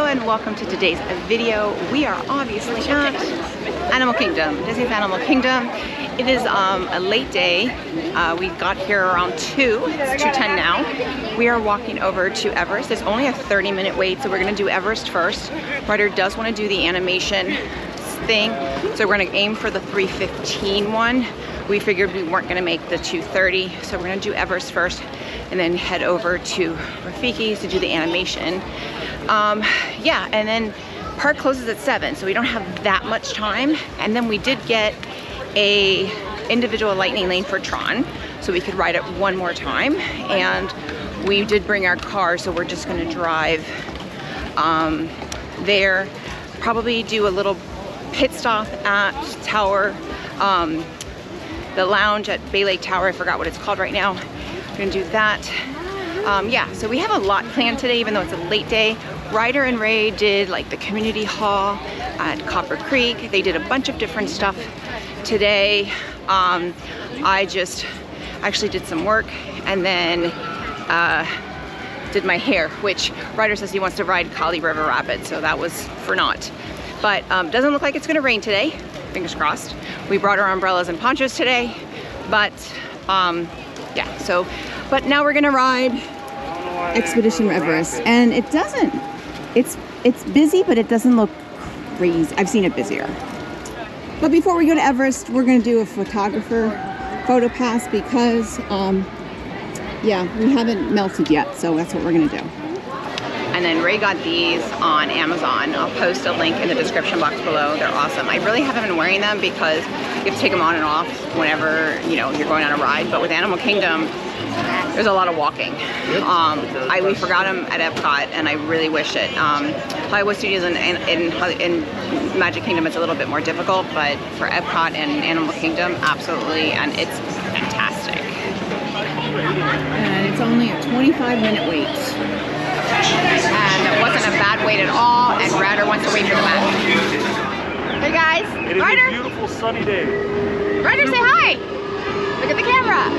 and welcome to today's video. We are obviously at Animal Kingdom, Disney's Animal Kingdom. It is a late day. We got here around 2, it's 2:10 now. We are walking over to Everest. There's only a 30-minute wait, so we're gonna do Everest first. Ryder does wanna do the animation thing, so we're gonna aim for the 3:15 one. We figured we weren't gonna make the 2:30, so we're gonna do Everest first and then head over to Rafiki's to do the animation. Yeah, and then park closes at 7, so we don't have that much time. And then we did get a individual lightning lane for Tron, so we could ride it one more time. And we did bring our car, so we're just gonna drive there, probably do a little pit stop at Tower, the lounge at Bay Lake Tower. I forgot what it's called right now. We're gonna do that. Yeah, so we have a lot planned today, even though it's a late day. Ryder and Ray did like the community hall at Copper Creek. They did a bunch of different stuff today. I just actually did some work and then did my hair, which Ryder says he wants to ride Kali River Rapids, so that was for naught. But doesn't look like it's gonna rain today, fingers crossed. We brought our umbrellas and ponchos today, but yeah, so, but now we're gonna ride Expedition Everest, and it doesn't, it's busy, but it doesn't look crazy. I've seen it busier. But before we go to Everest, we're gonna do a photographer photo pass because, yeah, we haven't melted yet, so that's what we're gonna do. And then Ray got these on Amazon. I'll post a link in the description box below. They're awesome. I really haven't been wearing them because you have to take them on and off whenever, you know, you're going on a ride. But with Animal Kingdom, there's a lot of walking. We forgot them at Epcot, and I really wish it. Hollywood Studios in Magic Kingdom, it's a little bit more difficult, but for Epcot and Animal Kingdom, absolutely, and it's fantastic. And it's only a 25-minute wait. And it wasn't a bad wait at all, and Ryder wants to wait for the best. Hey guys, it is Ryder. a beautiful sunny day. Ryder, say hi. Look at the camera.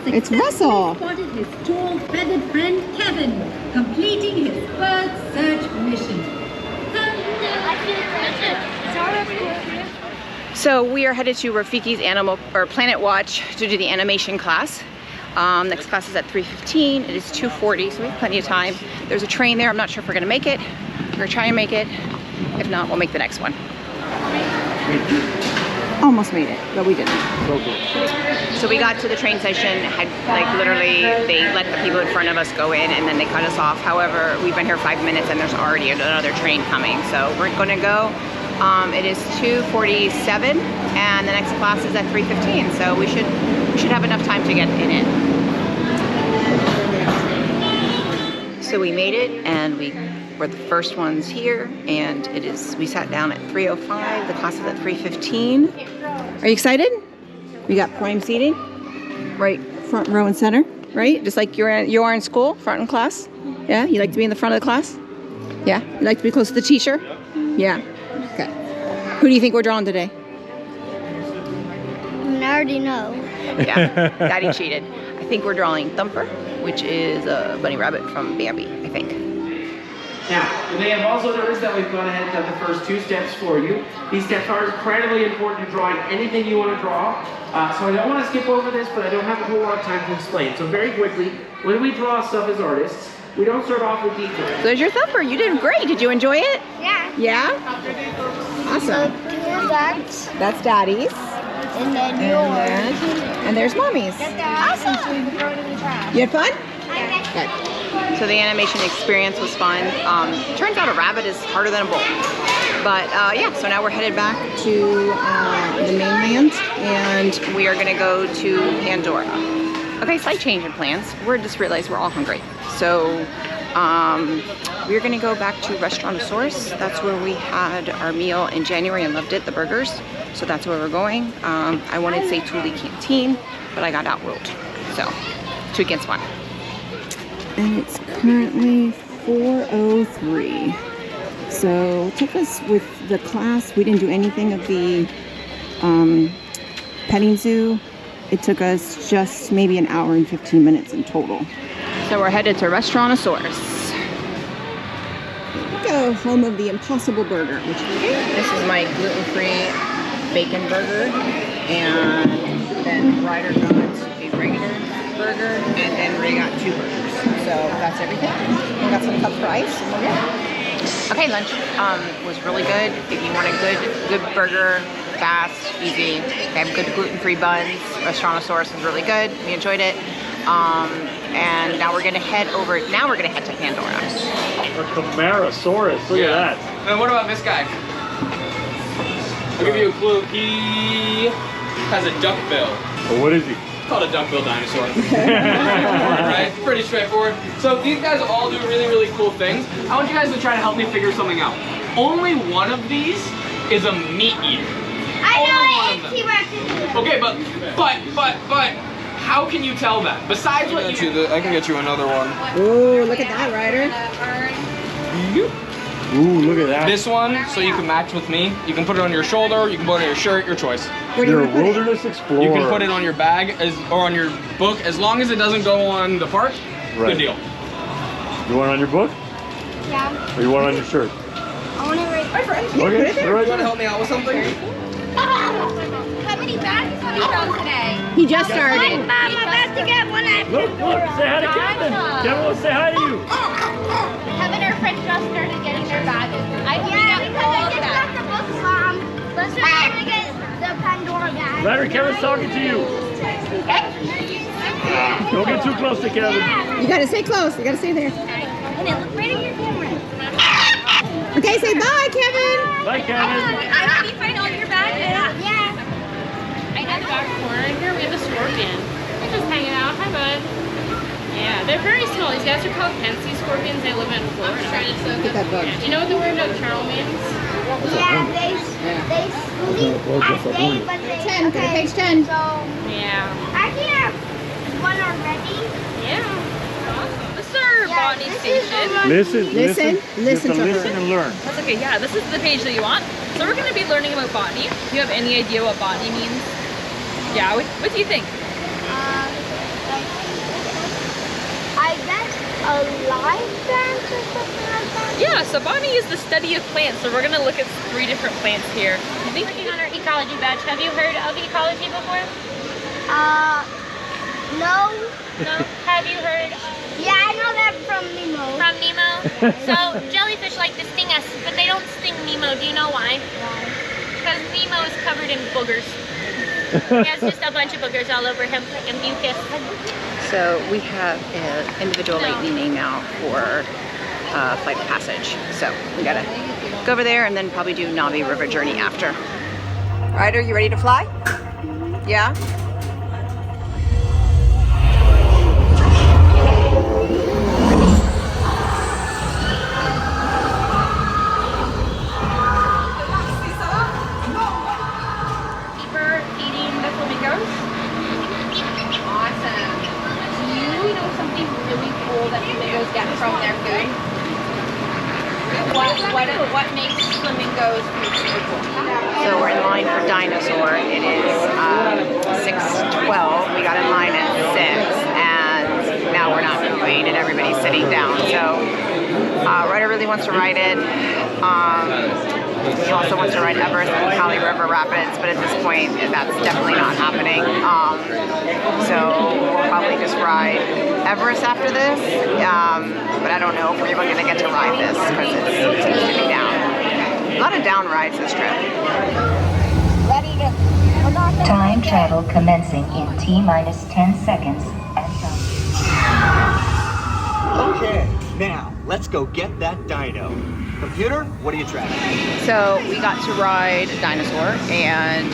It's Russell. Spotted his tall, feathered friend Kevin, completing his first search mission. So we are headed to Rafiki's Planet Watch to do the animation class. Next class is at 3:15. It is 2:40, so we have plenty of time. There's a train there. I'm not sure if we're gonna make it. We're gonna try and make it. If not, we'll make the next one. Almost made it, but we didn't. So we got to the train station, had like literally, they let the people in front of us go in and then they cut us off. However, we've been here 5 minutes and there's already another train coming. So we're gonna go. It is 2:47 and the next class is at 3:15. So we should have enough time to get in it. So we made it and we were the first ones here, and we sat down at 3:05. The class is at 3:15. Are you excited? We got prime seating, right front row and center, right? Just like you are in school, front in class. Yeah, you like to be in the front of the class? Yeah, you like to be close to the teacher? Yeah. Okay. Who do you think we're drawing today? I already know. Yeah, Daddy cheated. I think we're drawing Thumper, which is a bunny rabbit from Bambi, I think. Now, you may have also noticed that we've gone ahead and done the first 2 steps for you. These steps are incredibly important to drawing anything you want to draw. So I don't want to skip over this, but I don't have a whole lot of time to explain. So very quickly, when we draw stuff as artists, we don't start off with details. So there's your Thumper. You did great. Did you enjoy it? Yeah. Yeah? Awesome. That's Daddy's. And then yours. And there's Mommy's. Awesome. You had fun? Yeah. Good. So the animation experience was fun. Turns out a rabbit is harder than a bull. But yeah, so now we're headed back to the mainland, and we are gonna go to Pandora. Okay, slight change in plans. We just realized we're all hungry. So we're gonna go back to Restaurantosaurus. That's where we had our meal in January and loved it, the burgers. So that's where we're going. I wanted to say Thule Canteen, but I got outruled. So 2 against 1. And it's currently 4:03. So it took us with the class, we didn't do anything of the petting zoo. It took us just maybe an hour and 15 minutes in total. So we're headed to Restaurantosaurus. Here we go, home of the Impossible Burger. This is my gluten-free bacon burger, and then Ryder got a regular burger, and then Ray got 2 burgers. So that's everything. We got some cups for ice, and we're good. Okay, lunch was really good. If you want a good burger, fast, easy, they have good gluten-free buns. Restaurantosaurus is really good. We enjoyed it. And now we're gonna head over. Now we're gonna head to Pandora. Or Camarasaurus. Look at that. And what about this guy? I'll give you a clue. He has a duck bill. Well, what is he? It's called a duck-bill dinosaur. Right? Pretty straightforward. So these guys all do really, really cool things. I want you guys to try to help me figure something out. Only one of these is a meat eater. I know, T-Rex. Okay, but how can you tell that? Besides what you... I can get you another one. Ooh, look at that, Ryder. Ooh, look at that. This one, so you can match with me. You can put it on your shoulder, you can put it on your shirt, your choice. Where do You're you a want to put it? wilderness explorer. You can put it on your bag or on your book, as long as it doesn't go on the park. Right. Good deal. You want it on your book? Yeah. Or you want it on your shirt? I want it right. Hi, friend. Okay, You right want to there. help me out with something? How many bags have you done today? He just started. Mom, I'm about to get one at Look, say hi to Kevin. Kevin wants to say hi to you. Kevin and her friends just started getting their bags. Because I just got the books, Mom. Let's try to get the Pandora bag. Ryder, Kevin's talking to you. Don't get too close to Kevin. You gotta stay close. You gotta stay there. And then look right at your camera. Okay, say bye, Kevin. Bye, Kevin. Can you find all your bags? Yeah. I got dog corn. Here we have a scorpion. They're just hanging out. Hi, bud. Yeah, they're very small. These guys are called Pensy scorpions. They live in Florida. Get that book. Yeah. Do you know what the word nocturnal means? Yeah, they sleep at day, but they... 10, go to page 10. So, Yeah. I can have one already. Yeah. Awesome. This is our botany station. Listen Listen You have to to her. listen and learn. That's okay. Yeah, this is the page that you want. So we're going to be learning about botany. Do you have any idea what botany means? Yeah. What do you think? I guess a live dance or something like that. Yeah. So botany is the study of plants. So we're going to look at 3 different plants here. I think Working on our ecology badge. Have you heard of ecology before? No. No? Have you heard Yeah, I know that from Nemo. from Nemo? So jellyfish like to sting us, but they don't sting Nemo. Do you know why? Because Nemo is covered in boogers. He has just a bunch of boogers all over him and mucus. So we have an individual lightning name now for Flight of Passage. So we gotta go over there and then probably do Navi River journey after. Ryder, you ready to fly? Yeah? Keeper feeding the flamingos. Awesome. Do you know something really cool that flamingos get from their food? What makes flamingos food so cool? So we're in line for Dinosaur. It is 6:12. We got in line at 6, and now we're not moving, and everybody's sitting down. So Ryder really wants to ride it. He also wants to ride Everest and Cali River Rapids, but at this point, that's definitely not happening. So we'll probably just ride Everest after this, but I don't know if we're even going to get to ride this because it seems to be down. A lot of down rides this trip. Time travel commencing in T-minus 10 seconds and counting. Okay, now let's go get that dino. Computer, what are you tracking? So we got to ride Dinosaur, and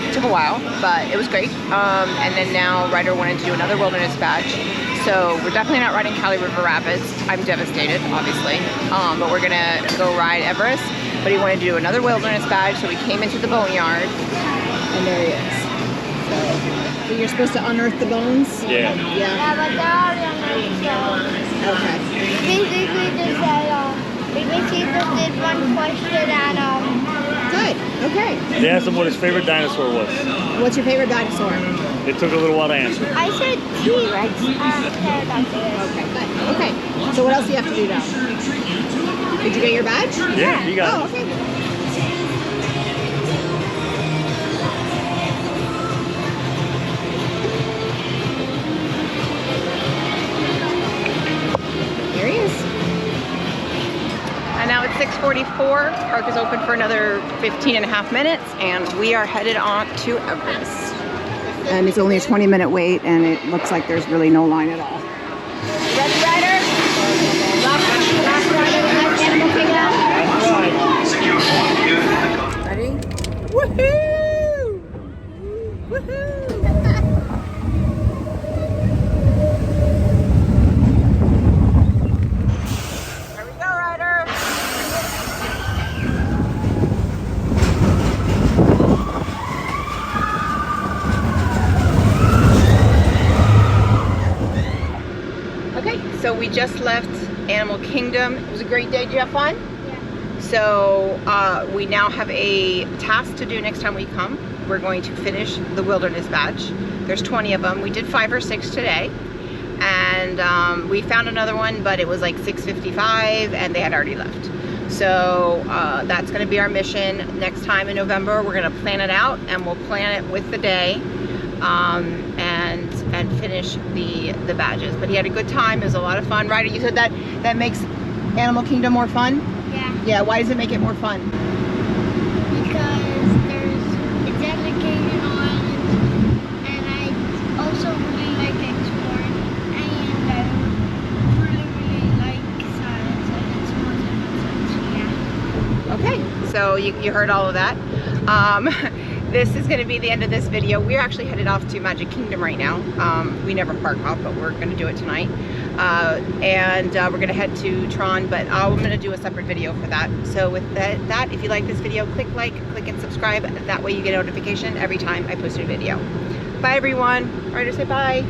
it took a while, but it was great. And then now Ryder wanted to do another wilderness badge. So we're definitely not riding Cali River Rapids. I'm devastated, obviously. But we're gonna go ride Everest. But he wanted to do another wilderness badge, so we came into the boneyard, and there he is. So you're supposed to unearth the bones? Yeah. Yeah, but they're already on the show. Okay. Basically, just say, BBC just did one question and Good. Okay. They asked him what his favorite dinosaur was. What's your favorite dinosaur? It took a little while to answer. I said T-Rex. Pterodactyl. Okay, good. Okay. So what else do you have to do now? Did you get your badge? Yeah, you got it. Oh, okay. There he is. And now it's 6:44. Park is open for another 15.5 minutes, and we are headed on to Everest. And it's only a 20-minute wait, and it looks like there's really no line at all. Ready, Ryder? Last Ryder at Animal Kingdom. Ready? Woohoo! Woohoo! Here we go, Ryder. Okay, so we just left Animal Kingdom. It was a great day. Did you have fun? Yeah. So we now have a task to do next time we come. We're going to finish the wilderness badge. There's 20 of them. We did 5 or 6 today. And we found another one, but it was like 6:55 and they had already left. So that's gonna be our mission. Next time in November, we're gonna plan it out, and we'll plan it with the day. And finish the badges. But he had a good time. It was a lot of fun. Ryder, you said that makes Animal Kingdom more fun? Yeah. Yeah, why does it make it more fun? Because it's educational islands, and I also really like exploring, and I really like science, and it's more than science, yeah. Okay, so you heard all of that. This is going to be the end of this video. We're actually headed off to Magic Kingdom right now. We never park off, but we're going to do it tonight. And we're going to head to Tron, but I'm going to do a separate video for that. So with that, if you like this video, click like, click and subscribe. That way you get a notification every time I post a video. Bye everyone. Ryder, say bye.